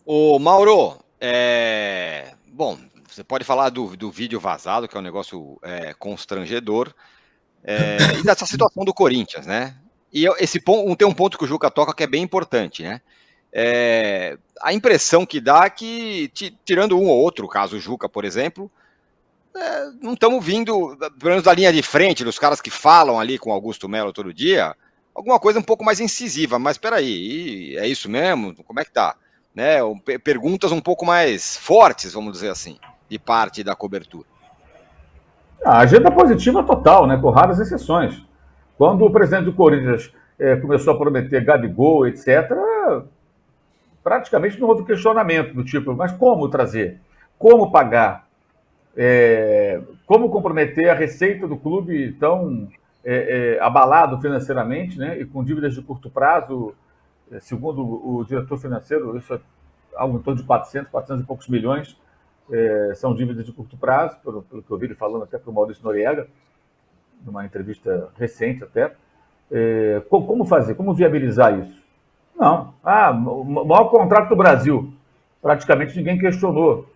Ô, Mauro, bom, você pode falar do vídeo vazado, que é um negócio constrangedor, e dessa situação do Corinthians, né? Esse ponto, tem um ponto que o Juca toca que é bem importante, né? A impressão que dá é que, tirando um ou outro, caso o Juca, por exemplo, não estamos vindo, pelo menos da linha de frente, dos caras que falam ali com o Augusto Melo todo dia, alguma coisa um pouco mais incisiva. Mas espera aí, é isso mesmo? Como é que tá? Né? Perguntas um pouco mais fortes, vamos dizer assim, de parte da cobertura. A agenda positiva total, né, com raras exceções. Quando o presidente do Corinthians começou a prometer Gabigol, etc., praticamente não houve questionamento do tipo, mas como trazer? Como pagar? Como comprometer a receita do clube tão abalado financeiramente, né, e com dívidas de curto prazo, segundo o diretor financeiro, isso é algo em torno de 400 e poucos milhões, são dívidas de curto prazo, pelo que eu vi ele falando até para o Maurício Noriega, numa entrevista recente até. Como fazer? Como viabilizar isso? Não. O maior contrato do Brasil. Praticamente ninguém questionou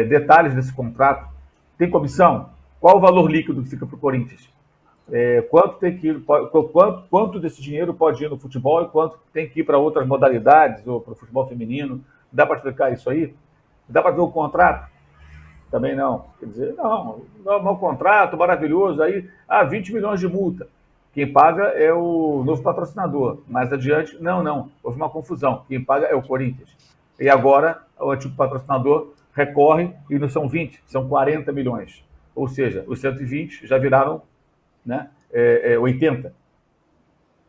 detalhes desse contrato. Tem comissão? Qual o valor líquido que fica para o Corinthians? Quanto tem que ir, quanto desse dinheiro pode ir no futebol e quanto tem que ir para outras modalidades ou para o futebol feminino? Dá para explicar isso aí? Dá para ver o contrato? Também não. Quer dizer, não, mau contrato, maravilhoso, aí, 20 milhões de multa. Quem paga é o novo patrocinador. Mais adiante, não, houve uma confusão. Quem paga é o Corinthians. E agora, o antigo patrocinador recorre e não são 20, são 40 milhões. Ou seja, os 120 já viraram, né, 80.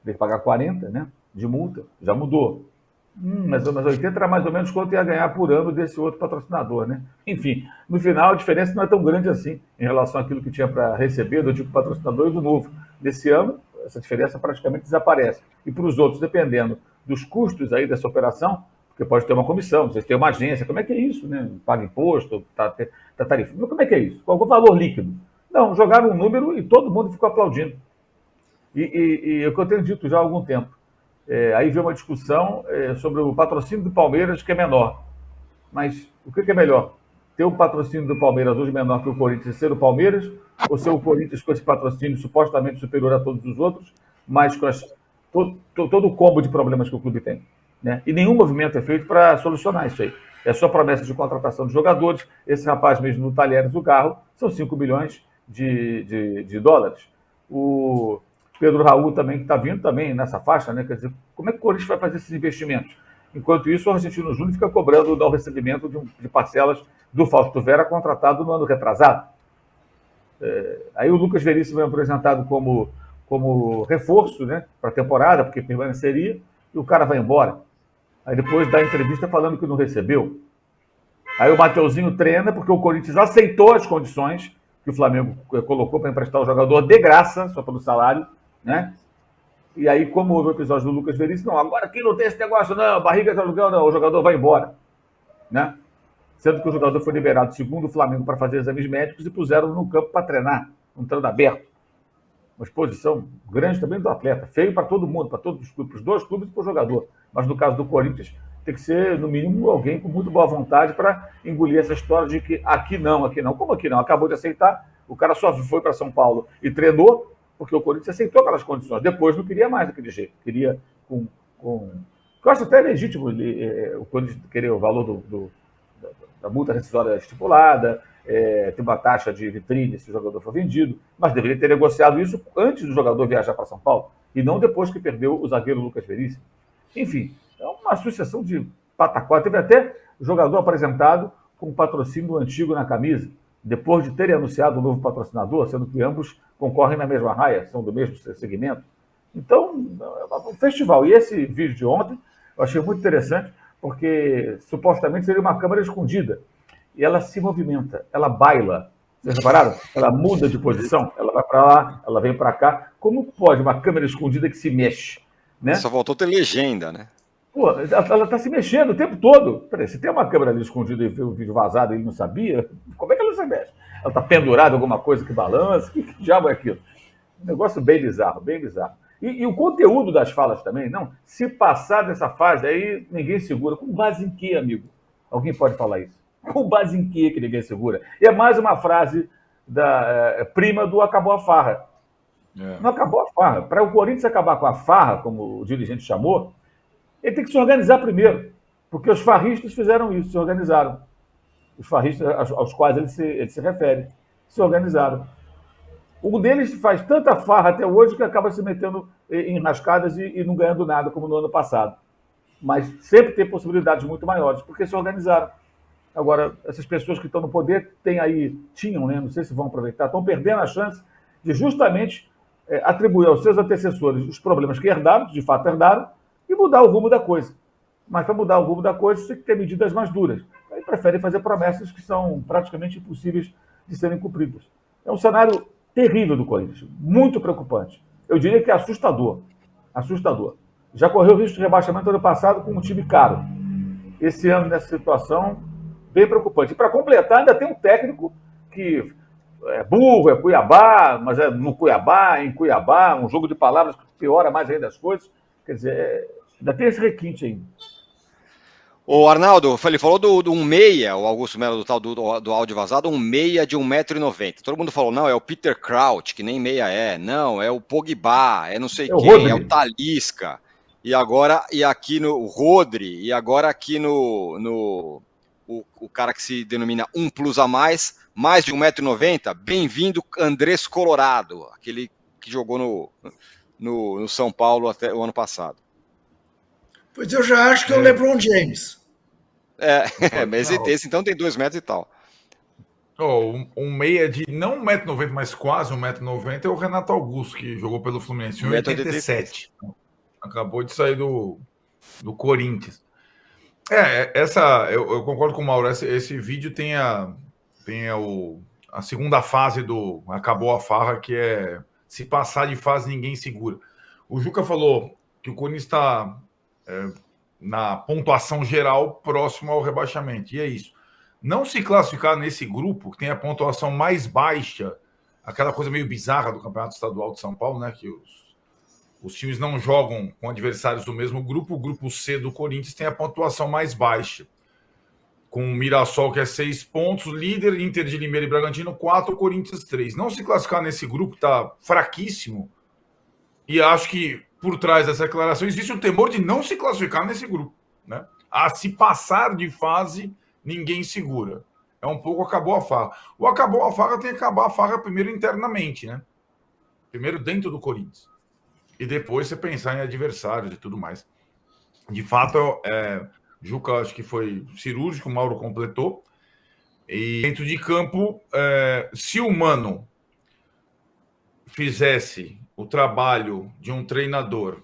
Tem que pagar 40, né, de multa, já mudou. Mas 80 era mais ou menos quanto ia ganhar por ano desse outro patrocinador, né? Enfim, no final a diferença não é tão grande assim em relação àquilo que tinha para receber do antigo patrocinador e do novo. Nesse ano, essa diferença praticamente desaparece. E para os outros, dependendo dos custos aí dessa operação, porque pode ter uma comissão, você tem uma agência, como é que é isso, né? Paga imposto, tá tarifa. Mas como é que é isso? Qual é o valor líquido? Não, jogaram um número e todo mundo ficou aplaudindo. E é o que eu tenho dito já há algum tempo. Aí veio uma discussão sobre o patrocínio do Palmeiras, que é menor. Mas o que é melhor? Ter o patrocínio do Palmeiras hoje menor que o Corinthians e ser o Palmeiras? Ou ser o Corinthians com esse patrocínio supostamente superior a todos os outros, mas com todo o combo de problemas que o clube tem? Né? E nenhum movimento é feito para solucionar isso aí. É só promessa de contratação de jogadores. Esse rapaz mesmo no Talheres do Carro são 5 milhões de dólares. O Pedro Raul também, que está vindo também nessa faixa, né? Quer dizer, como é que o Corinthians vai fazer esses investimentos? Enquanto isso, o Argentino Júnior fica cobrando o recebimento de parcelas do Fausto Vera, contratado no ano retrasado. Aí o Lucas Veríssimo é apresentado como reforço, né, para a temporada, porque permaneceria, e o cara vai embora. Aí depois dá entrevista falando que não recebeu. Aí o Mateuzinho treina porque o Corinthians aceitou as condições que o Flamengo colocou para emprestar o jogador de graça, só pelo salário, né? E aí, como houve o episódio do Lucas Veríssimo, não, agora aqui não tem esse negócio, não, barriga de aluguel, não, o jogador vai embora, né? Sendo que o jogador foi liberado, segundo o Flamengo, para fazer exames médicos e puseram no campo para treinar, um treino aberto. Uma exposição grande também do atleta, feio para todo mundo, para todos os clubes, para os dois clubes e para o jogador. Mas no caso do Corinthians, tem que ser, no mínimo, alguém com muito boa vontade para engolir essa história de que aqui não, aqui não. Como aqui não? Acabou de aceitar, o cara só foi para São Paulo e treinou, porque o Corinthians aceitou aquelas condições. Depois não queria mais daquele jeito. Queria com... Eu acho até legítimo o Corinthians querer o valor da multa rescisória estipulada, tem uma taxa de vitrine se o jogador for vendido, mas deveria ter negociado isso antes do jogador viajar para São Paulo, e não depois que perdeu o zagueiro Lucas Veríssimo. Enfim, é uma sucessão de pataquá. Teve até jogador apresentado com patrocínio antigo na camisa, depois de terem anunciado um novo patrocinador, sendo que ambos concorrem na mesma raia, são do mesmo segmento. Então, é um festival. E esse vídeo de ontem eu achei muito interessante, porque supostamente seria uma câmera escondida. E ela se movimenta, ela baila. Vocês repararam? Ela muda de posição, ela vai para lá, ela vem para cá. Como pode uma câmera escondida que se mexe? Né? Só voltou ter legenda, né? Pô, ela está se mexendo o tempo todo. Peraí, se tem uma câmera ali escondida e viu o vídeo vazado e ele não sabia, como é que ela se mexe? Ela está pendurada em alguma coisa que balança? Que diabo é aquilo? Um negócio bem bizarro, bem bizarro. E o conteúdo das falas também, não. Se passar dessa fase, aí ninguém segura. Com base em quê, amigo? Alguém pode falar isso? Com base em que ninguém segura? E é mais uma frase da prima do acabou a farra. Não acabou a farra. Para o Corinthians acabar com a farra, como o dirigente chamou, ele tem que se organizar primeiro. Porque os farristas fizeram isso, se organizaram. Os farristas aos quais ele se refere, se organizaram. Um deles faz tanta farra até hoje que acaba se metendo em rascadas e não ganhando nada, como no ano passado. Mas sempre tem possibilidades muito maiores, porque se organizaram. Agora, essas pessoas que estão no poder tinham, né? Não sei se vão aproveitar, estão perdendo a chance de justamente atribuir aos seus antecessores os problemas que herdaram, de fato herdaram, e mudar o rumo da coisa. Mas para mudar o rumo da coisa, tem que ter medidas mais duras. Aí preferem fazer promessas que são praticamente impossíveis de serem cumpridas. É um cenário terrível do Corinthians, muito preocupante. Eu diria que é assustador. Assustador. Já correu o risco de rebaixamento ano passado com um time caro. Esse ano, nessa situação, bem preocupante. E para completar, ainda tem um técnico que é burro, é Cuiabá, mas é no Cuiabá, em Cuiabá, um jogo de palavras que piora mais ainda as coisas. Quer dizer, ainda tem esse requinte ainda. O Arnaldo, ele falou do um meia, o Augusto Melo do tal do áudio vazado, um meia de 1,90 m. Todo mundo falou, não, é o Peter Crouch, que nem meia é. Não, é o Pogba, é não sei quem, é o Talisca. E agora, e aqui no Rodri, e agora aqui o cara que se denomina 1 plus a mais de 1,90 m, bem-vindo Andrés Colorado, aquele que jogou no São Paulo até o ano passado. Pois eu já acho que é o LeBron James. Mas esse então tem 2 metros e tal. Um meia de não 1,90 m, mas quase 1,90 m é o Renato Augusto, que jogou pelo Fluminense, 1,87 m. Acabou de sair do Corinthians. Eu concordo com o Mauro. Esse vídeo tem a segunda fase do acabou a farra, que é se passar de fase ninguém segura. O Juca falou que o Corinthians está na pontuação geral próximo ao rebaixamento. E é isso. Não se classificar nesse grupo, que tem a pontuação mais baixa, aquela coisa meio bizarra do Campeonato Estadual de São Paulo, né? Que os times não jogam com adversários do mesmo grupo. O grupo C do Corinthians tem a pontuação mais baixa, com o Mirassol, que é 6 pontos, líder, Inter de Limeira e Bragantino 4, Corinthians 3. Não se classificar nesse grupo está fraquíssimo. E acho que por trás dessa declaração existe um temor de não se classificar nesse grupo, né? A se passar de fase, ninguém segura. É um pouco acabou a farra. O acabou a farra tem que acabar a farra primeiro internamente, né? Primeiro dentro do Corinthians. E depois você pensar em adversários e tudo mais. De fato, Juca acho que foi cirúrgico, o Mauro completou. E dentro de campo, se o Mano fizesse o trabalho de um treinador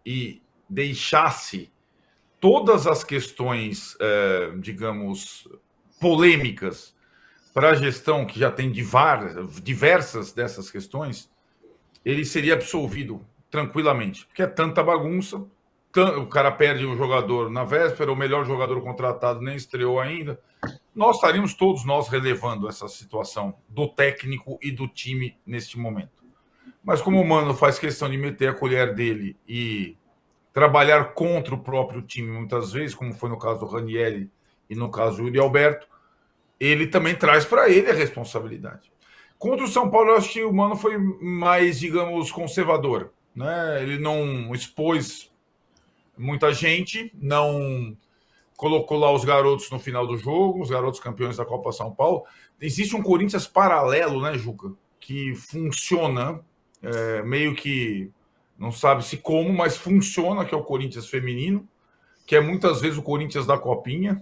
e deixasse todas as questões, digamos, polêmicas para a gestão, que já tem diversas dessas questões, ele seria absolvido tranquilamente, porque é tanta bagunça, o cara perde o jogador na véspera, o melhor jogador contratado nem estreou ainda. Nós estaríamos todos nós relevando essa situação do técnico e do time neste momento. Mas como o Mano faz questão de meter a colher dele e trabalhar contra o próprio time muitas vezes, como foi no caso do Ranieri e no caso do Yuri Alberto, ele também traz para ele a responsabilidade. Contra o São Paulo, eu acho que o Mano foi mais, digamos, conservador, né? Ele não expôs muita gente, não colocou lá os garotos no final do jogo, os garotos campeões da Copa São Paulo. Existe um Corinthians paralelo, né, Juca? Que funciona, meio que não sabe-se como, mas funciona, que é o Corinthians feminino, que é muitas vezes o Corinthians da Copinha.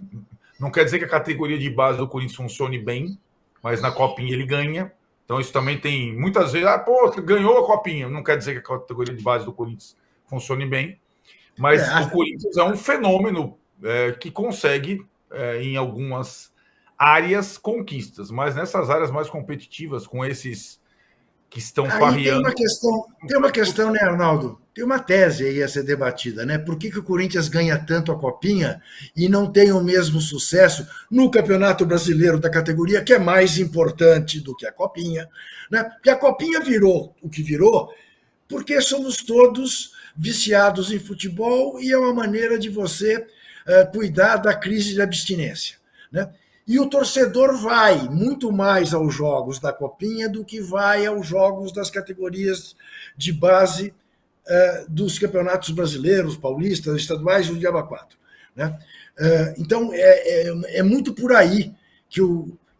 Não quer dizer que a categoria de base do Corinthians funcione bem, mas na Copinha ele ganha. Então isso também tem, muitas vezes, ganhou a Copinha. Não quer dizer que a categoria de base do Corinthians funcione bem, mas o Corinthians é um fenômeno que consegue, em algumas áreas, conquistas, mas nessas áreas mais competitivas, com esses que estão farreando... Tem uma questão, né, Arnaldo? Tem uma tese aí a ser debatida, né? Por que o Corinthians ganha tanto a Copinha e não tem o mesmo sucesso no Campeonato Brasileiro da categoria, que é mais importante do que a Copinha, né? Porque a Copinha virou o que virou porque somos todos viciados em futebol e é uma maneira de você cuidar da crise de abstinência, né? E o torcedor vai muito mais aos jogos da Copinha do que vai aos jogos das categorias de base dos campeonatos brasileiros, paulistas, estaduais e o Diaba 4. Né? Então, é muito por aí que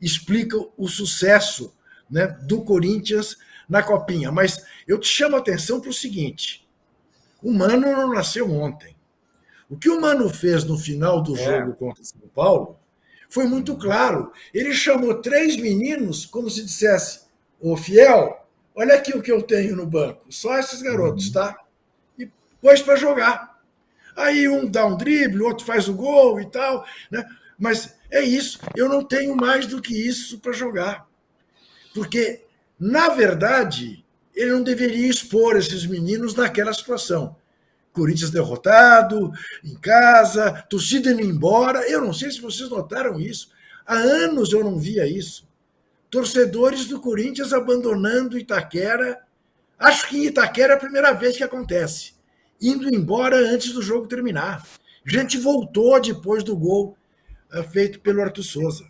explica o sucesso, né, do Corinthians na Copinha. Mas eu te chamo a atenção para o seguinte: o Mano não nasceu ontem. O que o Mano fez no final do jogo contra o São Paulo foi muito claro. Ele chamou 3 meninos como se dissesse: ô Fiel, olha aqui o que eu tenho no banco, só esses garotos, tá? E pôs para jogar. Aí um dá um drible, o outro faz o gol e tal, né? Mas é isso, eu não tenho mais do que isso para jogar. Porque, na verdade, ele não deveria expor esses meninos naquela situação. Corinthians derrotado, em casa, torcida indo embora. Eu não sei se vocês notaram isso. Há anos eu não via isso. Torcedores do Corinthians abandonando Itaquera. Acho que em Itaquera é a primeira vez que acontece. Indo embora antes do jogo terminar. Gente voltou depois do gol feito pelo Arthur Souza.